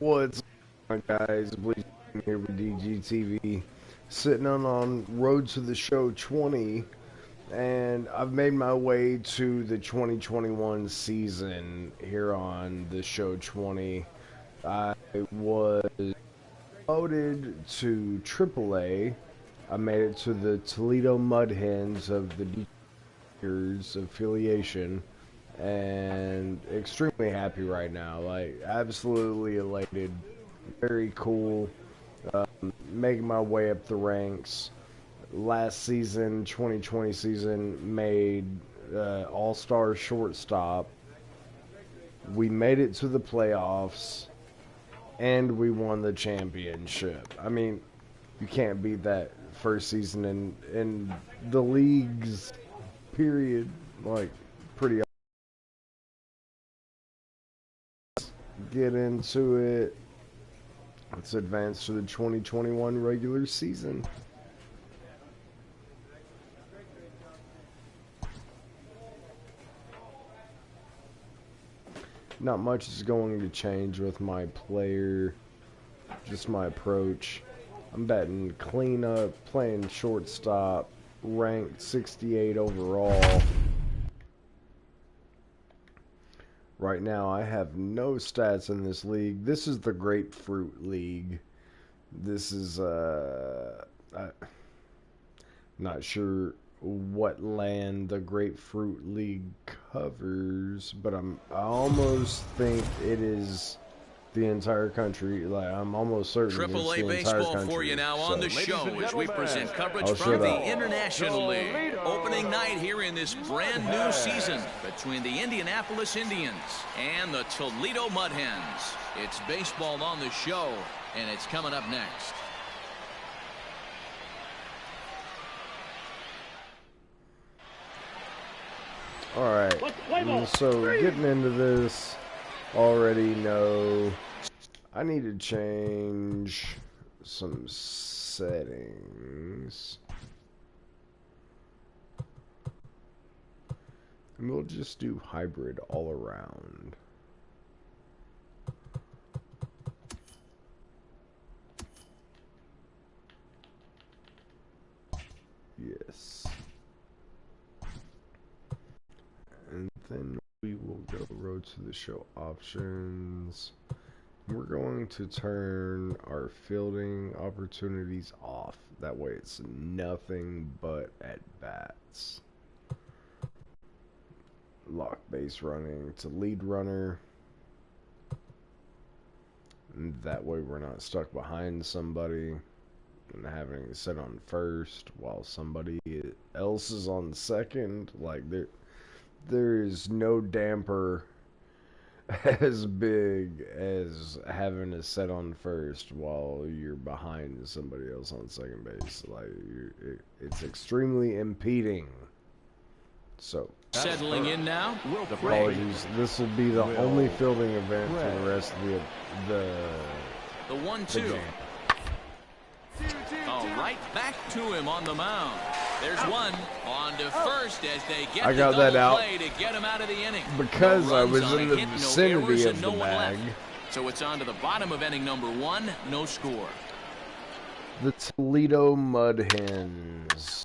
What's up, guys? Please here with DGTV, sitting on Road to the Show 20, and I've made my way to the 2021 season here on the Show 20. I was promoted to AAA. I made it to the Toledo Mud Hens of the DGTV affiliation. And extremely happy right now, like absolutely elated, very cool, making my way up the ranks. Last season, 2020 season, made all-star shortstop. We made it to the playoffs, and we won the championship. I mean, you can't beat that first season in the leagues, period. Like, pretty get into it. Let's advance to the 2021 regular season. Not much is going to change with my player, just my approach. I'm batting cleanup, playing shortstop, ranked 68 overall. Right now, I have no stats in this league. This is the Grapefruit League. This is, I'm not sure what land the Grapefruit League covers, but I almost think it is the entire country. Like, I'm almost certain Triple A it's the entire baseball country. for you now on the show as we present coverage from the International League. Opening night here in this brand new season between the Indianapolis Indians and the Toledo Mud Hens. It's baseball on the show, and it's coming up next. Alright, so getting into this, already know I need to change some settings. And we'll just do hybrid all around. Yes. And then we will go road to the show options. We're going to turn our fielding opportunities off. That way it's nothing but at bats. Lock base running to lead runner. And that way we're not stuck behind somebody and having to sit on first while somebody else is on second. Like, there is no damper as big as having to set on first while you're behind somebody else on second base. Like, it's extremely impeding. So, settling in now. Apologies. This will be the only fielding event for the rest of the 1-2. Oh, right back to him on the mound. There's one on to first as they get I got that out play to get him out of the inning. Because I was in the vicinity of the bag. So it's on to the bottom of inning number 1, no score. The Toledo Mud Hens.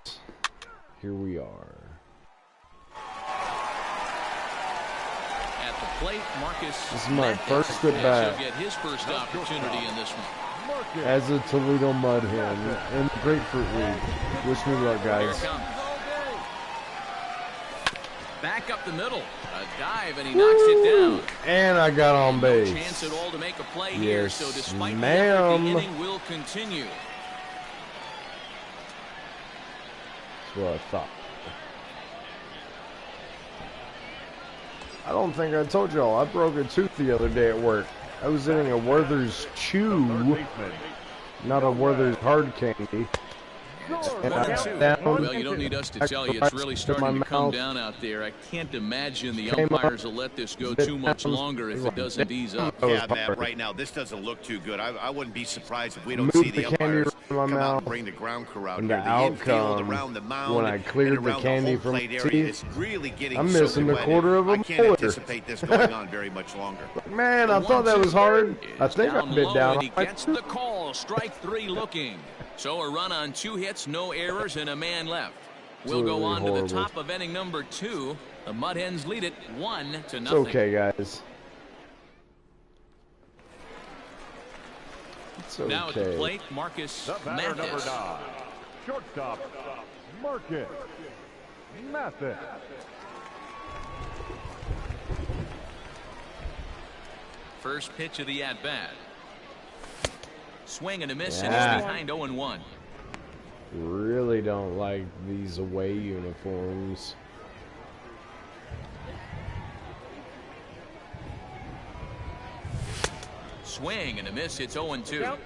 Here we are. At the plate, Marcus. This is my first at bat. He'll get his first opportunity in this one. As a Toledo Mud Hen in the Grapefruit League. Wish me luck, guys. Back up the middle. A dive, and he knocks it down. And I got on base. No chance at all to make a play here, so despite the inning will continue. That's what I thought. I don't think I told y'all, I broke a tooth the other day at work. I was eating a Werther's Chew, not a Werther's Hard Candy. Well, you don't need us to tell you. It's really starting to come down out there. I can't imagine the umpires will let this go too much longer if it doesn't ease up. Yeah, Matt, right now, this doesn't look too good. I wouldn't be surprised if we don't see the umpires come out and bring the ground crew out here. The infield around the mound when I cleared the candy from my teeth, it's really getting I'm missing a quarter of a I can't anticipate this going on very much longer. Man, I thought that was hard. I think I bit down. He gets the call. Strike three looking. So a run on 2 hits, no errors, and a man left. We'll go on to the top of inning number 2. The Mud Hens lead it 1-0. It's okay, guys. It's okay. Now at the plate, Marcus Mathis. Number 9, shortstop, Marcus Mathis. First pitch of the at-bat. Swing and a miss, and he's behind 0-1. Really don't like these away uniforms. Swing and a miss, it's 0-2.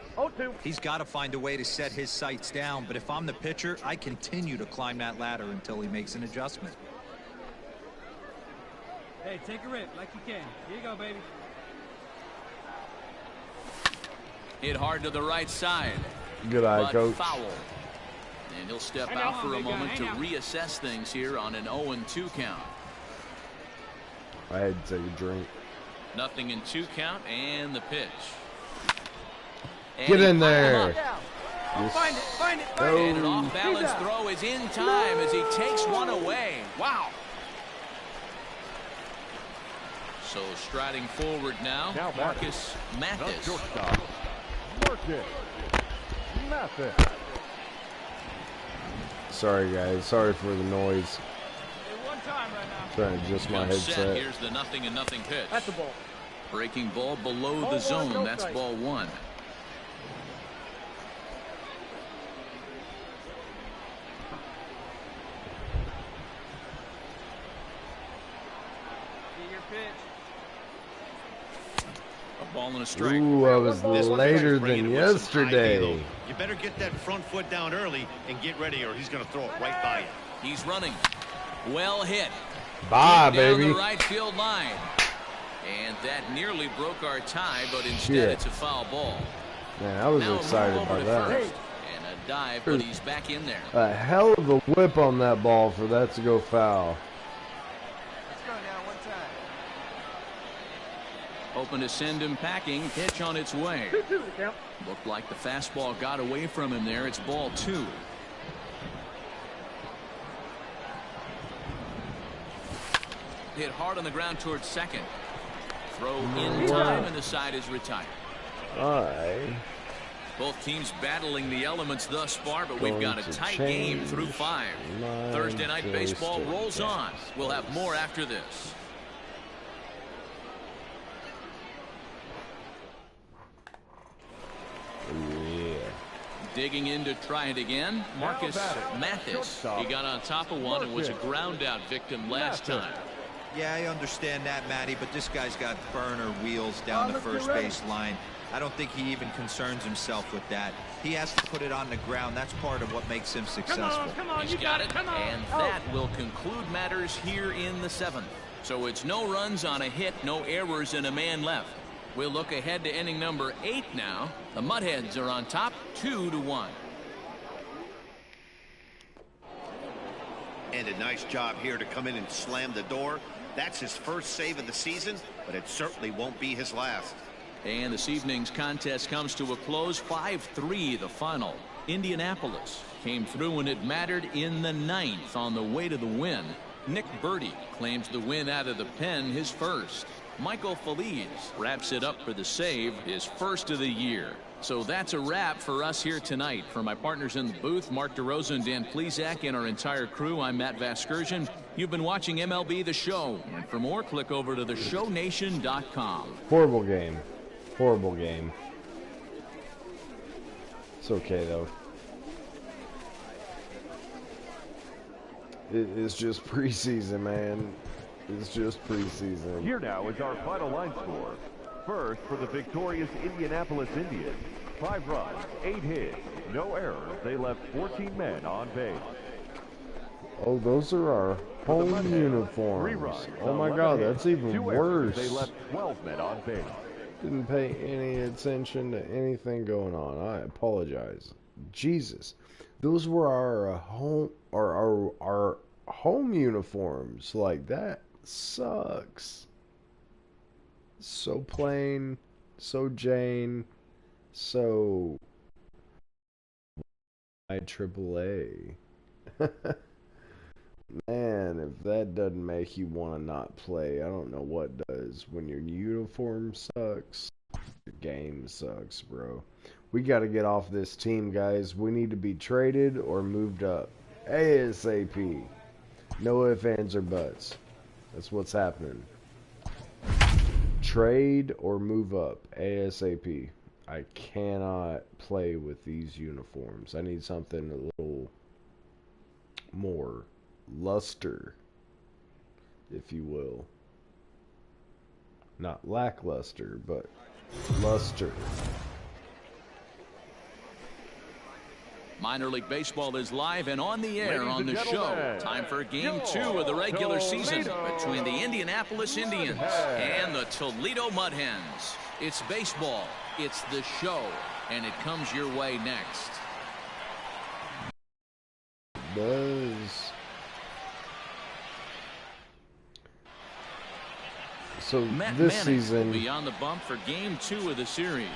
He's got to find a way to set his sights down, but if I'm the pitcher, I continue to climb that ladder until he makes an adjustment. Hey, take a rip like you can. Here you go, baby. Hit hard to the right side. Good eye, Coach. Foul. And he'll step out for a moment to reassess things here on an 0-2 count. I had to take a drink. 0-2 count, and the pitch. And get in there. Find it. And an off-balance throw is in time as he takes one away. Wow. So striding forward now, Marcus Mathis. Marcus Mathis. Sorry, guys. Sorry for the noise. One time right now. Trying to adjust my headset. Here's the 0-0 pitch. That's the ball. Breaking ball below the zone. That's ball 1. A ball and a strike. Ooh, I was later than yesterday. You better get that front foot down early and get ready, or he's going to throw it right by you. He's running. Well hit. Bye, down baby. The right field line. And that nearly broke our tie, but instead it's a foul ball. Man, I was excited by that. And a dive, but he's back in there. A hell of a whip on that ball for that to go foul. Let's go now, one time. Hoping to send him packing. Pitch on its way. Looked like the fastball got away from him there. It's ball 2. Hit hard on the ground towards second. Throw in time, and the side is retired. All right. Both teams battling the elements thus far, but we've got a tight game through 5. Thursday night baseball rolls on. We'll have more after this. Yeah. Digging in to try it again, Marcus Mathis. He got on top of one and was a ground out victim last time. Yeah, I understand that, Matty, but this guy's got burner wheels down the first base line. I don't think he even concerns himself with that. He has to put it on the ground. That's part of what makes him successful. Come on, He's got it, and that will conclude matters here in the 7th. So it's no runs on a hit, no errors, and a man left. We'll look ahead to inning number 8 now. The Mudheads are on top, 2-1. And a nice job here to come in and slam the door. That's his first save of the season, but it certainly won't be his last. And this evening's contest comes to a close. 5-3 the final. Indianapolis came through when it mattered in the 9th on the way to the win. Nick Birdie claims the win out of the pen, his first. Michael Feliz wraps it up for the save, his first of the year. So that's a wrap for us here tonight. For my partners in the booth, Mark DeRosa and Dan Plesac, and our entire crew, I'm Matt Vasgersian. You've been watching MLB The Show. And for more, click over to theshownation.com. Horrible game. Horrible game. It's okay, though. It's just preseason, man. It's just preseason. Here now is our final line score. First, for the victorious Indianapolis Indians, 5 runs, 8 hits, No errors. They left 14 men on base. Oh, those are our home uniforms. Oh my God, that's even worse. They left 12 men on base. Didn't pay any attention to anything going on. I apologize. Jesus, those were our home uniforms. Like, that sucks. So plain, so Jane, so AAA. Man, if that doesn't make you want to not play, I don't know what does. When your uniform sucks, your game sucks, bro. We got to get off this team, guys. We need to be traded or moved up ASAP. No ifs, ands, or buts. That's what's happening. Trade or move up ASAP. I cannot play with these uniforms. I need something a little more luster, if you will. Not lackluster, but luster. Minor League Baseball is live and on the air on the show. Time for Game 2 of the regular season between the Indianapolis Indians and the Toledo Mud Hens. It's baseball, it's the show, and it comes your way next. Does. So Matt this Manning season will be on the bump for Game 2 of the series.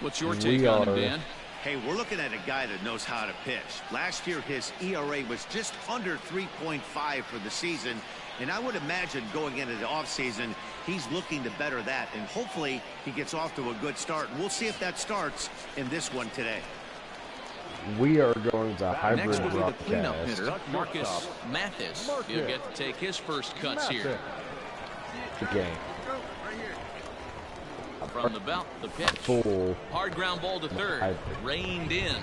What's your take on him, Dan? Hey, we're looking at a guy that knows how to pitch. Last year, his ERA was just under 3.5 for the season, and I would imagine going into the offseason, he's looking to better that, and hopefully he gets off to a good start. And we'll see if that starts in this one today. we are going to hybrid Next will be the cleanup broadcast. hitter, Marcus Mathis. He'll get to take his first cuts here. The game. From the belt, the pitch. Full Hard ground ball to third. hybrid. Reined in.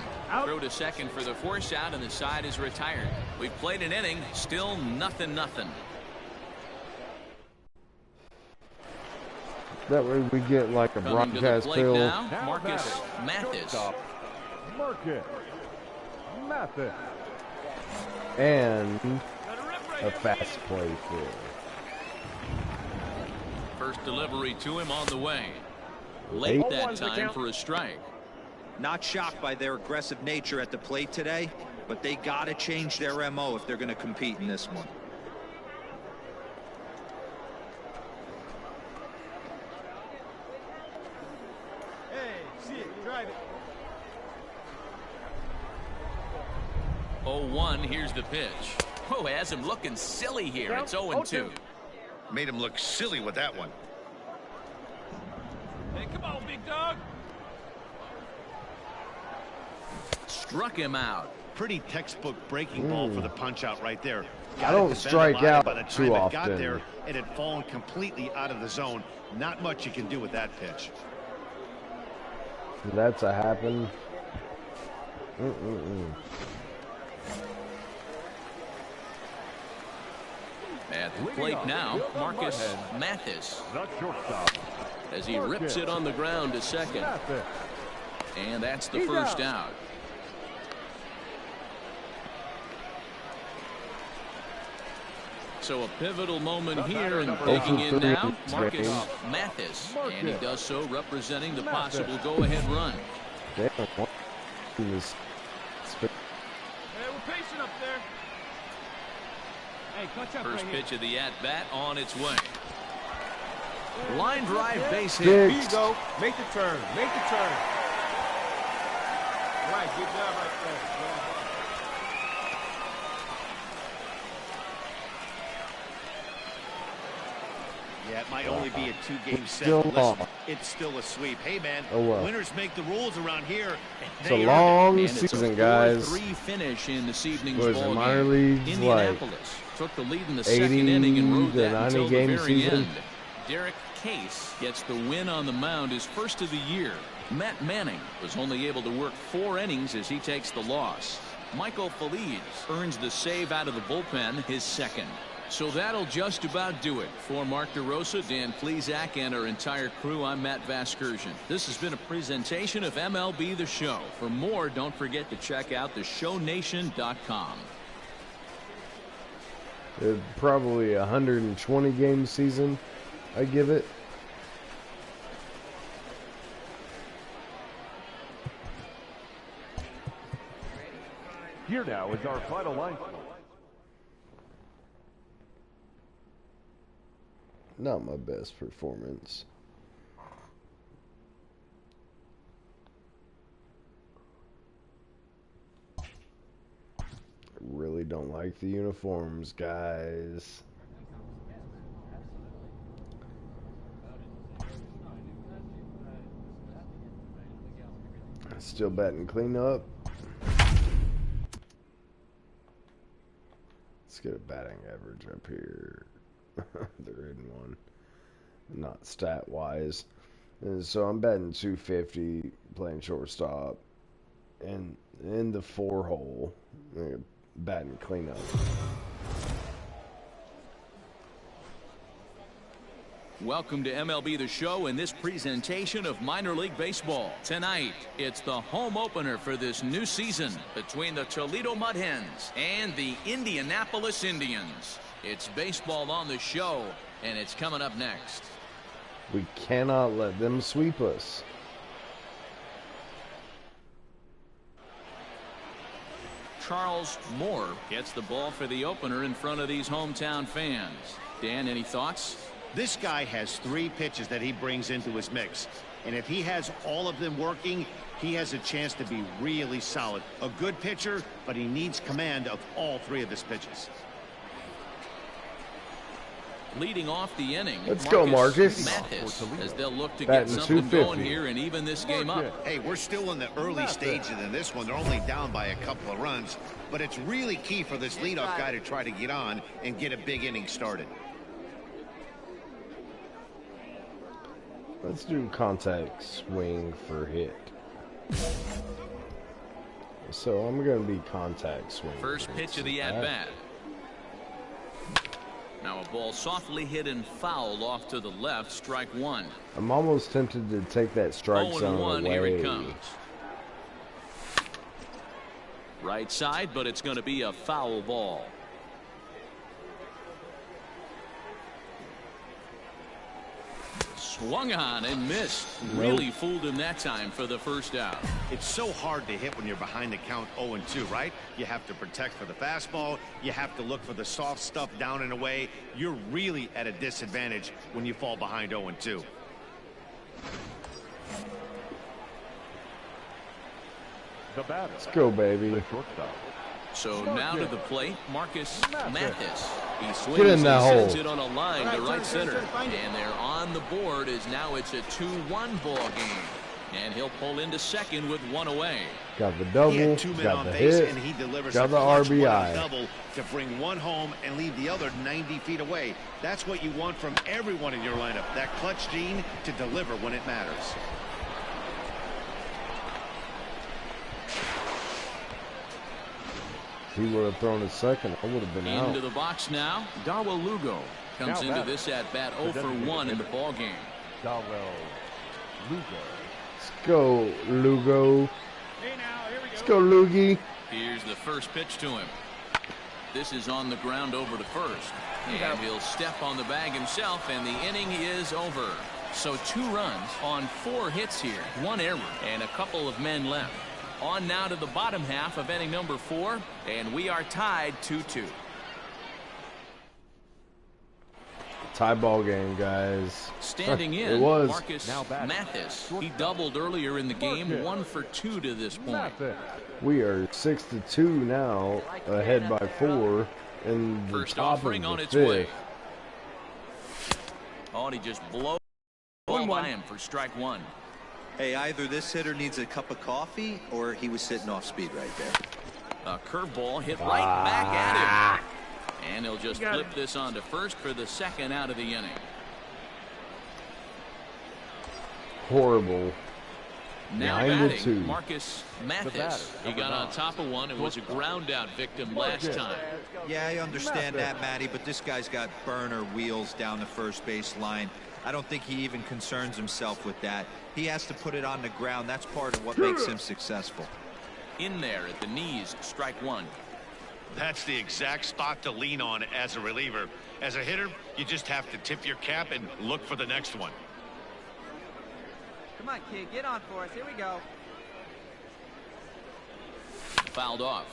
Throw to second for the force out, and the side is retired. We've played an inning, still nothing. That way we get like a Coming to the broadcast plate feel. now, Marcus Mathis. Marcus Mathis. And a fast play feel. First delivery to him on the way. Late that time for a strike. Not shocked by their aggressive nature at the plate today, but they got to change their MO if they're going to compete in this one. Hey, see it, drive it. 0-1, here's the pitch. Oh, has him looking silly here. It's 0-2. Made him look silly with that one. Hey, come on, big dog. Struck him out. Pretty textbook breaking ball for the punch out right there. I don't strike out by the time too it often. got there, it had fallen completely out of the zone. Not much you can do with that pitch. That's a happen. At the plate now, Marcus Mathis. The shortstop. As he rips it on the ground to second. Mathis. And that's the first out. So a pivotal moment here, and taking in now, Marcus Mathis. And he does so representing the possible go-ahead run. Damn, what is Hey, we're patient up there. Hey, catch up First right here. pitch of the at-bat on its way. Line drive base hit. Here Here you go. Make the turn. Make the turn. Right, good job right there. Yeah, it might only be a two-game set. Still Listen, long. it's still a sweep. Hey, man, Oh, well. winners make the rules around here. It's a long And it's season, a guys. 4-3 finish in this evening's Was it ball minor game. leagues, Indianapolis took the lead in the 80 second inning and rode to that 90 until the game very season? end. Derek Case gets the win on the mound, his first of the year. Matt Manning was only able to work 4 innings as he takes the loss. Michael Feliz earns the save out of the bullpen, his second. So that'll just about do it. For Mark DeRosa, Dan Plesac, and our entire crew, I'm Matt Vasgersian. This has been a presentation of MLB The Show. For more, don't forget to check out theshownation.com. Probably a 120 game season, I give it. Here now is our final line. Not my best performance. I really don't like the uniforms, guys. Still batting cleanup. Let's get a batting average up here. There isn't one. Not stat wise. And so I'm batting 250, playing shortstop, and in the 4-hole, batting cleanup. Welcome to MLB The Show and this presentation of minor league baseball. Tonight, it's the home opener for this new season between the Toledo Mud Hens and the Indianapolis Indians. It's baseball on the show, and it's coming up next. We cannot let them sweep us. Charles Moore gets the ball for the opener in front of these hometown fans. Dan, any thoughts? This guy has 3 pitches that he brings into his mix. And if he has all of them working, he has a chance to be really solid. A good pitcher, but he needs command of all 3 of his pitches. Leading off the inning, let's go, Marcus. Mathis, as they'll look to Batting get something 250. going here and even this game up. Hey, we're still in the early stages in this one. They're only down by a couple of runs, but it's really key for this leadoff guy to try to get on and get a big inning started. Let's do contact swing for hit. So I'm going to be contact swing. First pitch of the at-bat. Now a ball softly hit and fouled off to the left, strike 1. I'm almost tempted to take that strike zone 0-1, away. here it comes. Right side, but it's going to be a foul ball. Swung on and missed. Really fooled him that time for the first out. It's so hard to hit when you're behind the count 0-2, right? You have to protect for the fastball. You have to look for the soft stuff down and away. You're really at a disadvantage when you fall behind 0-2. The batter. Let's go, baby. The shortstop. So now to the plate, Marcus Mathis. He swings Get in and that sends hole. it on a line to right center. And they're on the board as now it's a 2-1 ball game. And he'll pull into second with 1 away. Got the double, He had 2 men got on the base, hit, and he delivers got a the clutch one RBI. double to bring 1 home and leave the other 90 feet away. That's what you want from everyone in your lineup, that clutch gene to deliver when it matters. He would have thrown a second. I would have been out. Into the box now. Darwell Lugo comes into this at bat 0 for 1 in the ball game. Darwell Lugo. Let's go, Lugo. Hey now, here we go. Let's go, Loogie. Here's the first pitch to him. This is on the ground over to first. And he'll step on the bag himself, and the inning is over. So 2 runs on 4 hits here, 1 error, and a couple of men left. On now to the bottom half of inning number 4, and we are tied 2-2. Tie ball game, guys. Standing in, It was. Marcus Mathis. He doubled earlier in the game, 1 for 2 to this point. Mathis. We are 6-2 now, ahead by 4 in the First top offering of on the its way. 5th. Oh, and he just blows by him for strike 1. Hey, either this hitter needs a cup of coffee or he was sitting off speed right there. A curveball hit right back at him. And he'll just flip this on to first for the 2nd out of the inning. Horrible. Now 9-2. batting, Marcus Mathis. He got on top of one and was a ground out victim last time. Yeah, I understand that, Matty, but this guy's got burner wheels down the first base line. I don't think he even concerns himself with that. He has to put it on the ground. That's part of what makes him successful. In there at the knees, strike one. That's the exact spot to lean on as a reliever. As a hitter, you just have to tip your cap and look for the next one. Come on, kid, get on for us. Here we go. Fouled off.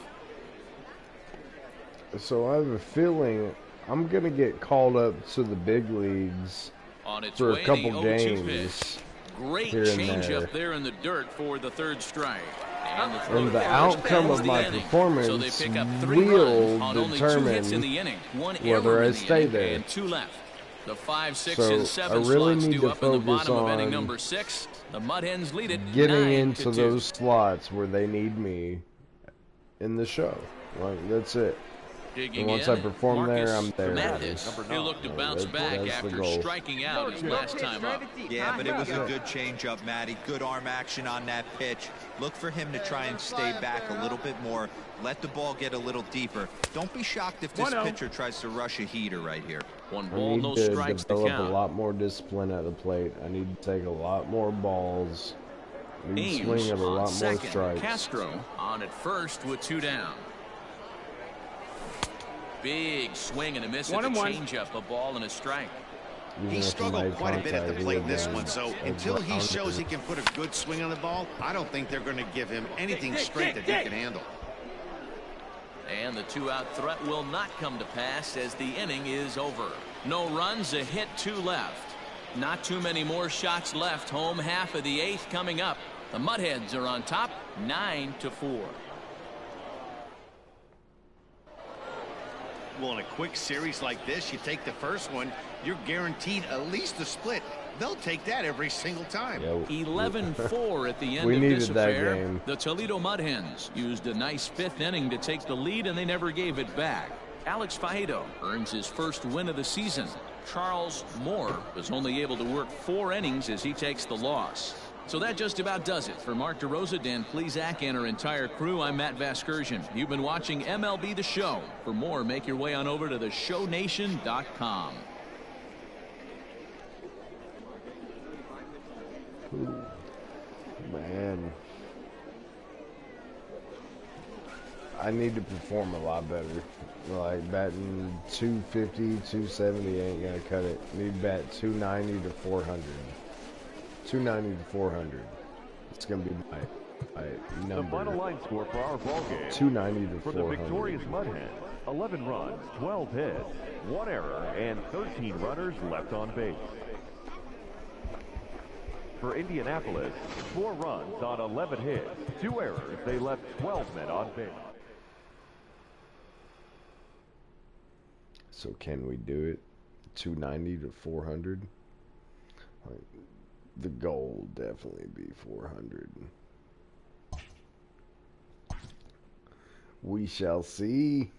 So I have a feeling I'm going to get called up to the big leagues On its for way, a couple the 0-2 games. pitch. Great here and change there. up there in the dirt for the third strike. And the outcome of my performance so they pick up 3 will runs on only 2 hits in determine the inning. 1 whether error I in the stay inning there. And 2 left. The 5, 6, So and 7 I really slots need due to up in the focus bottom of inning on number 6. The Mud Hens lead it getting 9-2. into those slots where they need me in the show. Like, that's it. Digging And once in, I perform Marcus there, I'm there. Mathis. He looked to bounce back that's the after goal. striking out his last time up. Yeah, but it was a good changeup, Matty. Good arm action on that pitch. Look for him to try and stay back a little bit more. Let the ball get a little deeper. Don't be shocked if this pitcher tries to rush a heater right here. 1 I ball, need no to strikes to develop count. a lot more discipline at the plate. I need to take a lot more balls. I need to swing Ames at a lot on more second. strikes. Castro on at first with 2 down. Big swing and a miss at the changeup, a ball and a strike. Even He if struggled made quite a bit at the contact, he plate would this have one, so a until he ground shows he out. can put a good swing on the ball, I don't think they're going to give him anything straight that he can handle. And the 2-out threat will not come to pass as the inning is over. No runs, a hit, 2 left. Not too many more shots left. Home half of the 8th coming up. The Mudheads are on top, 9-4. Well, in a quick series like this, you take the first one, you're guaranteed at least a split. They'll take that every single time. 11-4 at the end We of needed this that affair. game. The Toledo Mudhens used a nice 5th inning to take the lead, and they never gave it back. Alex Faedo earns his first win of the season. Charles Moore was only able to work 4 innings as he takes the loss. So that just about does it. For Mark DeRosa, Dan Plesac, and our entire crew, I'm Matt Vasgersian. You've been watching MLB The Show. For more, make your way on over to theshownation.com. Man, I need to perform a lot better. Like batting 250, 270 ain't gonna cut it. Need to bat 290 to 400. 290 to 400. It's gonna be my The number. final line score for our ball game. 290 to For 400. the victorious Mudhens, 11 runs, 12 hits, 1 error, and 13 runners left on base. For Indianapolis, 4 runs on 11 hits, 2 errors. They left 12 men on base. So can we do it? 290 to 400? Like, the goal will definitely be 400. We shall see.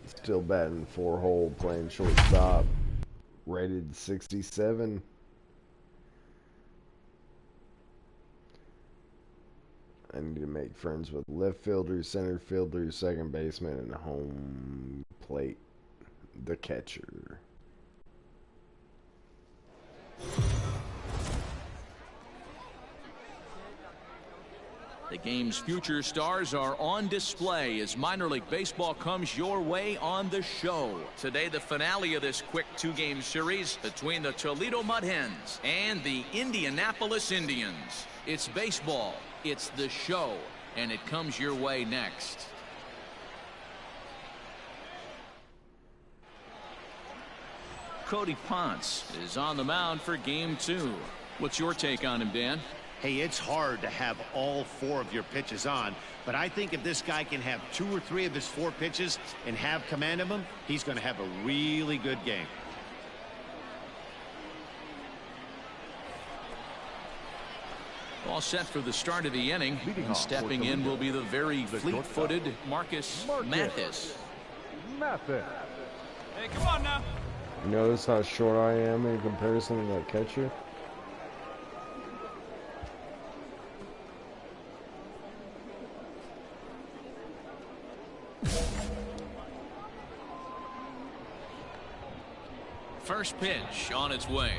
Still batting 4-hole, playing shortstop. Rated 67. I need to make friends with left fielder, center fielder, second baseman, and home plate, the catcher. The game's future stars are on display as minor league baseball comes your way on the show. Today, the finale of this quick 2-game series between the Toledo Mudhens and the Indianapolis Indians. It's baseball, it's the show, and it comes your way next. Cody Ponce is on the mound for game 2. What's your take on him, Dan? Hey, it's hard to have all 4 of your pitches on, but I think if this guy can have 2 or 3 of his 4 pitches and have command of them, he's going to have a really good game. All set for the start of the inning. And stepping in will be the very fleet-footed Marcus Mathis. Hey, come on now. You notice how short I am in comparison to that catcher? First pitch on its way.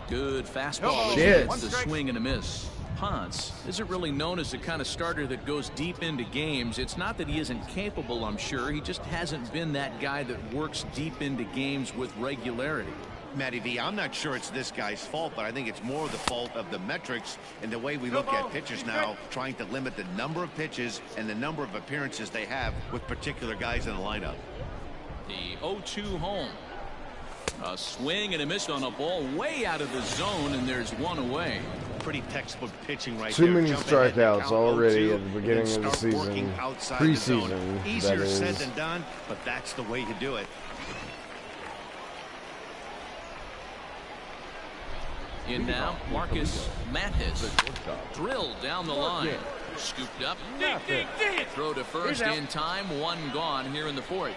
Good fastball. Shit. It's a swing and a miss. Ponce isn't really known as the kind of starter that goes deep into games. It's not that he isn't capable, I'm sure. He just hasn't been that guy that works deep into games with regularity. Matty V, I'm not sure it's this guy's fault, but I think it's more the fault of the metrics and the way we look at pitchers now, trying to limit the number of pitches and the number of appearances they have with particular guys in the lineup. The 0-2 home. A swing and a miss on a ball way out of the zone, and there's one away. Pretty textbook pitching right Too there. many Jump ahead to strikeouts count already 0-2 at the beginning of the and start working season. outside the zone. Preseason, Easier that said is. than done, but that's the way to do it. In now, Marcus Mathis. Drilled down the line. Scooped up. Throw to first in time. One gone here in the fourth.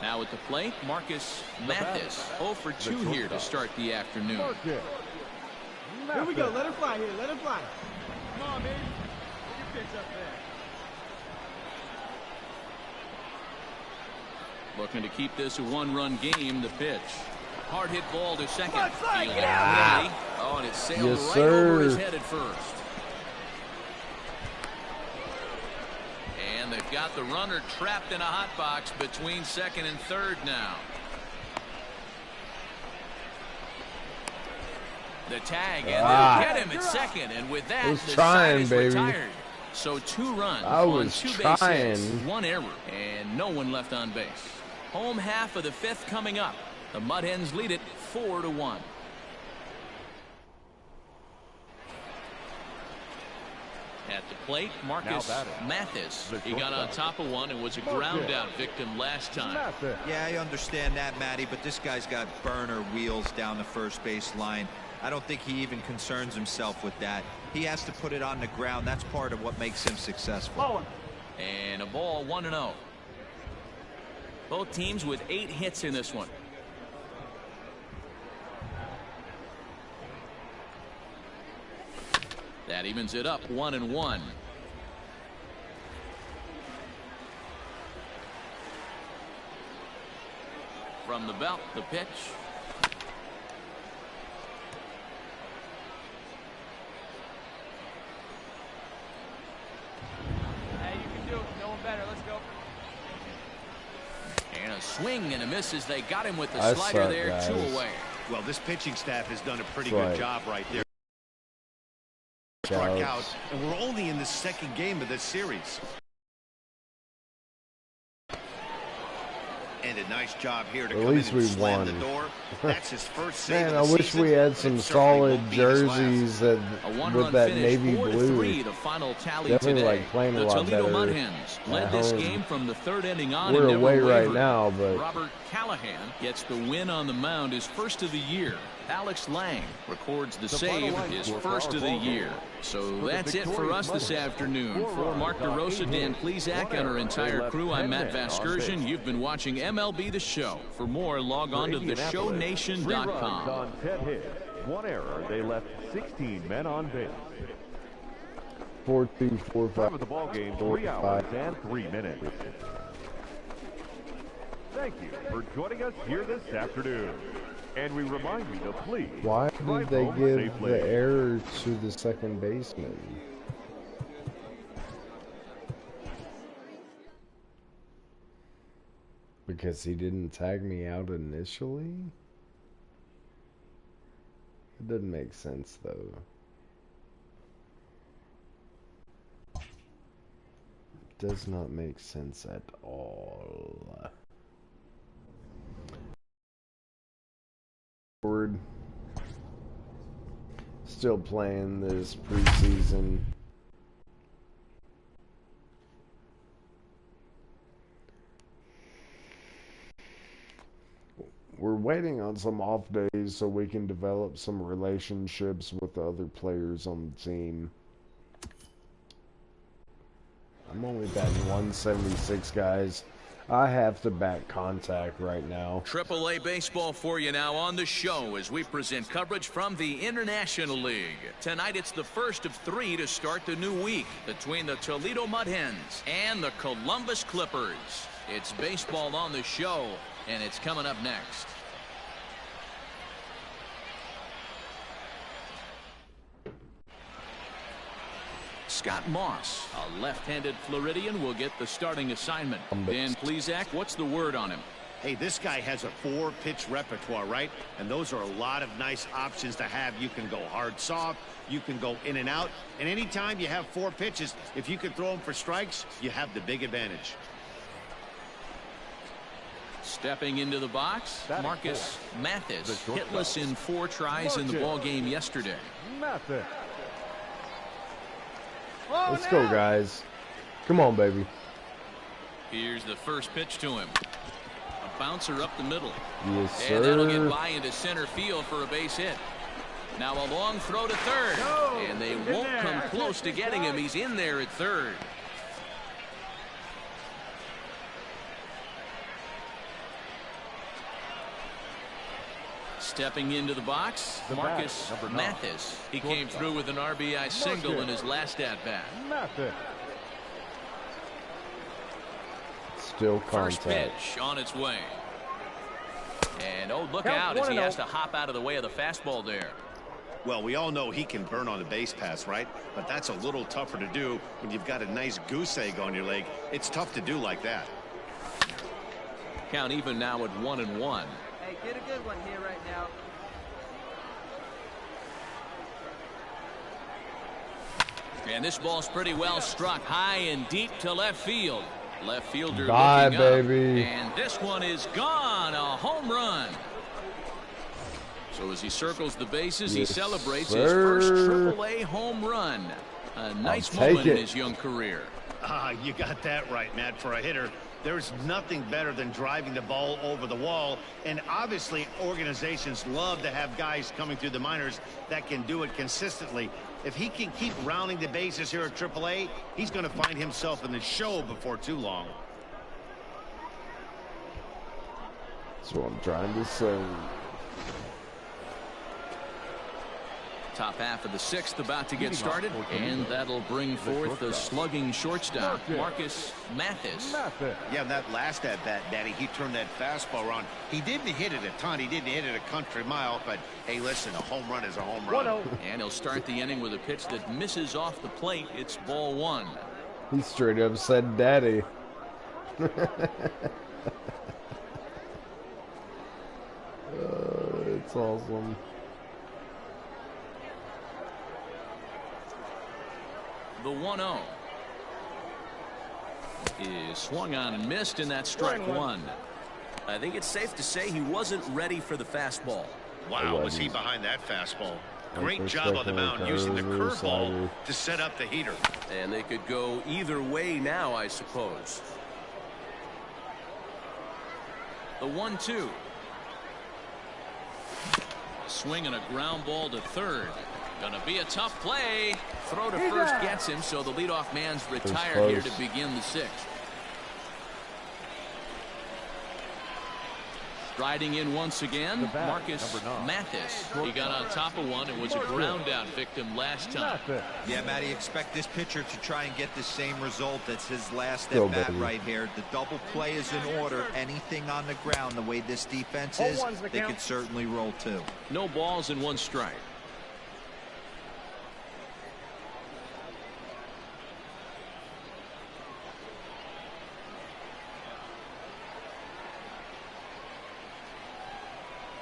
Now at the plate, Marcus Mathis. 0 for 2 here to start the afternoon. Here we go. Let it fly here. Let it fly. Come on, baby. Get your pitch up there. Looking to keep this a one-run game. The pitch. Hard hit ball to second. Fly, Fielding yeah. ready. Oh, and it sailed Yes, right over his sir. head at first. And they've got the runner trapped in a hot box between second and third now. The tag, and they'll get him at second, and with that, was the trying, side is baby. retired. So 2 runs I on was 2 base trying. hits, 1 error, and no one left on base. Home half of the 5th coming up. The Mud Hens lead it 4-1. At the plate, Marcus Mathis. He got on top of one and was a ground out victim last time. Yeah, I understand that, Matty, but this guy's got burner wheels down the first base line. I don't think he even concerns himself with that. He has to put it on the ground. That's part of what makes him successful. And a ball 1-0. Both teams with 8 hits in this one. That evens it up 1-1. From the belt, the pitch. Hey, you can do it. No one better. Let's go. And a swing and a miss as they got him with the I slider suck, there, guys. 2 away. Well, this pitching staff has done a pretty That's good right. job right there. Struck out, and we're only in the 2nd game of this series. And a nice job here to At come in least and we slam won. the door. That's his first save Man, of I the wish season, we had but some it certainly solid won't be his last. jerseys A with one-run that finish, navy 4-3, blue. the final tally Definitely today. like playing a The lot Toledo better Mud Hens led at this home. game from the 3rd inning on. We're and never away right wavered. now, but Robert Callahan gets the win on the mound, his first of the year. Alex Lang records the save, his first of the year. So that's it for us this afternoon. For Mark DeRosa, Dan Plesac, and our entire crew, I'm Matt Vasgersian. You've been watching MLB The Show. For more, log on to theshownation.com. On 10 hits, 1 error. They left 16 men on base. 4-2, 4-5. Time of the ball game, 3 hours and 3 minutes. Thank you for joining us here this afternoon. And we remind you to please Why did drive they home give safely. the error to the second baseman? Because he didn't tag me out initially? It doesn't make sense, though. It does not make sense at all. Still playing this preseason. We're waiting on some off days so we can develop some relationships with the other players on the team. I'm only batting 176, guys. I have to bat contact right now. AAA baseball for you now on the show as we present coverage from the International League. Tonight it's the first of 3 to start the new week between the Toledo Mud Hens and the Columbus Clippers. It's baseball on the show, and it's coming up next. Scott Moss, a left-handed Floridian, will get the starting assignment. Dan Plesac, what's the word on him? Hey, this guy has a 4-pitch repertoire, right? And those are a lot of nice options to have. You can go hard, soft. You can go in and out. And anytime you have 4 pitches, if you can throw them for strikes, you have the big advantage. Stepping into the box, Marcus Mathis, hitless in 4 tries in the ball game yesterday. Mathis. Let's go, guys. Come on, baby. Here's the first pitch to him. A bouncer up the middle. Yes, sir. And that'll get by into center field for a base hit. Now a long throw to third. And they won't come close to getting him. He's in there at third. Stepping into the box, Marcus Mathis. He came through with an RBI single in his last at-bat. Still contact. First pitch on its way. And oh, look out as he has to hop out of the way of the fastball there. Well, we all know he can burn on the base pass, right? But that's a little tougher to do when you've got a nice goose egg on your leg. It's tough to do like that. Count even now at 1-1. Hey, get a good one here right now. And this ball's pretty well struck high and deep to left field. Left fielder Bye, looking baby. up. And this one is gone. A home run. So as he circles the bases, he celebrates his first AAA home run. A nice moment in his young career. You got that right, Matt. For a hitter, there's nothing better than driving the ball over the wall. And obviously, organizations love to have guys coming through the minors that can do it consistently. If he can keep rounding the bases here at AAA, he's going to find himself in the show before too long. That's what I'm trying to say. Top half of the 6th about to get started, and that'll bring forth the slugging shortstop, Marcus Mathis. Yeah, that last at-bat, Daddy, he turned that fastball around. He didn't hit it a ton. He didn't hit it a country mile, but, hey, listen, a home run is a home run. And he'll start the inning with a pitch that misses off the plate. It's ball 1. He straight up said daddy. It's awesome. The 1-0 is swung on and missed, and that's strike 1. I think it's safe to say he wasn't ready for the fastball. Wow, was he behind that fastball. Great job on the mound using the curveball to set up the heater. And they could go either way now, I suppose. The 1-2. Swing and a ground ball to third. Gonna be a tough play. Throw to first gets him, so the leadoff man's retired here to begin the 6th. Riding in once again, Marcus Mathis. He got on top of one and was a ground out victim last time. Yeah, Matty, expect this pitcher to try and get the same result. That's his last at bat right here. The double play is in order. Anything on the ground, the way this defense is, they could certainly roll too. No balls and 1 strike.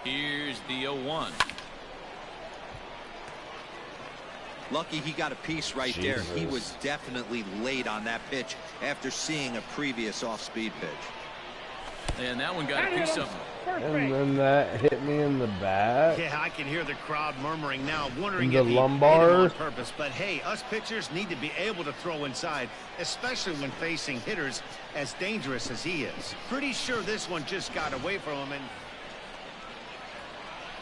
Here's the 0-1. Lucky he got a piece right there. He was definitely late on that pitch after seeing a previous off-speed pitch. And that one got a piece of him. And then that hit me in the back. Yeah, I can hear the crowd murmuring now, wondering the if he lumbar hit him on purpose. But hey, us pitchers need to be able to throw inside, especially when facing hitters as dangerous as he is. Pretty sure this one just got away from him. And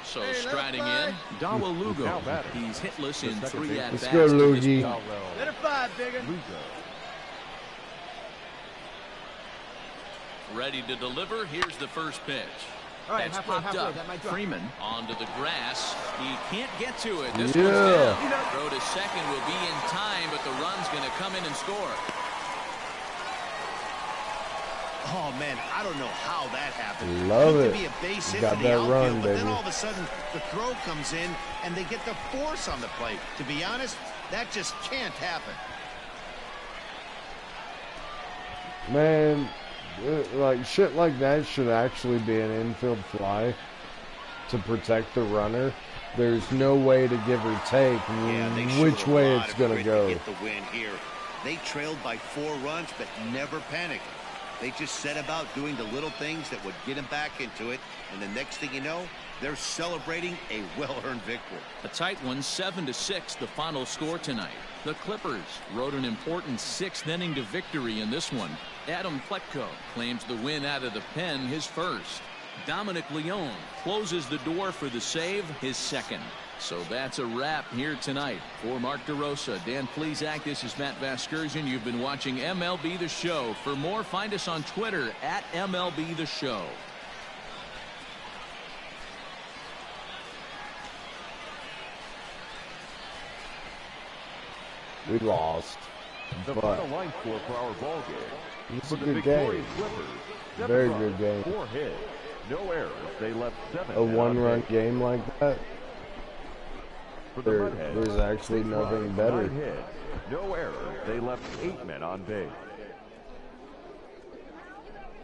so striding in, Dawa Lugo. He's hitless in 3 at-bats. Let's go, Luigi. Let her fly, bigger. Ready to deliver. Here's the first pitch. All right, That's halfway, popped up. that might drop. Freeman onto the grass. He can't get to it. This Yeah. one's down. Throw to second will be in time, but the run's going to come in and score. Oh, man, I don't know how that happened. Love it. it. To be a base hit Got for the that outfield, run, but then baby. all of a sudden the throw comes in and they get the force on the plate. To be honest, that just can't happen. Man, like shit like that should actually be an infield fly to protect the runner. There's no way to give or take which way it's going to go. Get the win here. They trailed by 4 runs, but never panicked. They just set about doing the little things that would get them back into it, and the next thing you know, they're celebrating a well-earned victory. A tight one, 7-6, the final score tonight. The Clippers rode an important 6th inning to victory in this one. Adam Pletko claims the win out of the pen, his first. Dominic Leone closes the door for the save, his second. So that's a wrap here tonight. For Mark DeRosa, Dan Plesac, this is Matt Vasgersian. You've been watching MLB The Show. For more, find us on Twitter at MLB The Show. We lost. The But final line score for our ball game. it's For a the good victorious game. Clippers, Very 7 good runs, game. 4 hits, no errors. They left 7 A men on one-run base. game like that, For the Mudheads, there's actually 6 nothing runs, better. 9 hits, no errors. They left 8 men on base.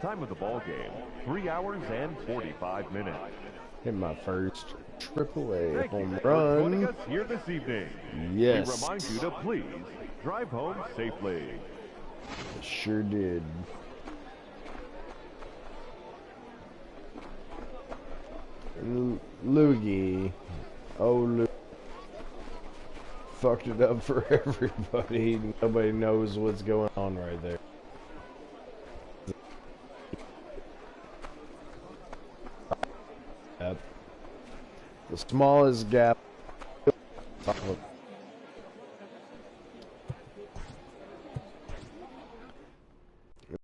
Time of the ball game, 3 hours and 45 minutes. Hit my first AAA Thank you home for joining run. us here this evening. Yes. We remind you to please drive home safely. Sure did. Loogie. Oh, Loogie. Fucked it up for everybody. Nobody knows what's going on right there. Yep. The smallest gap.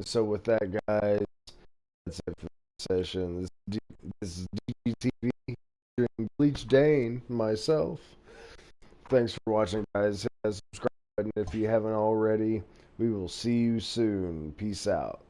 So with that, guys, that's it for the session. This is DGTV featuring Bleach Dane, myself. Thanks for watching, guys. Hit that subscribe button if you haven't already. We will see you soon. Peace out.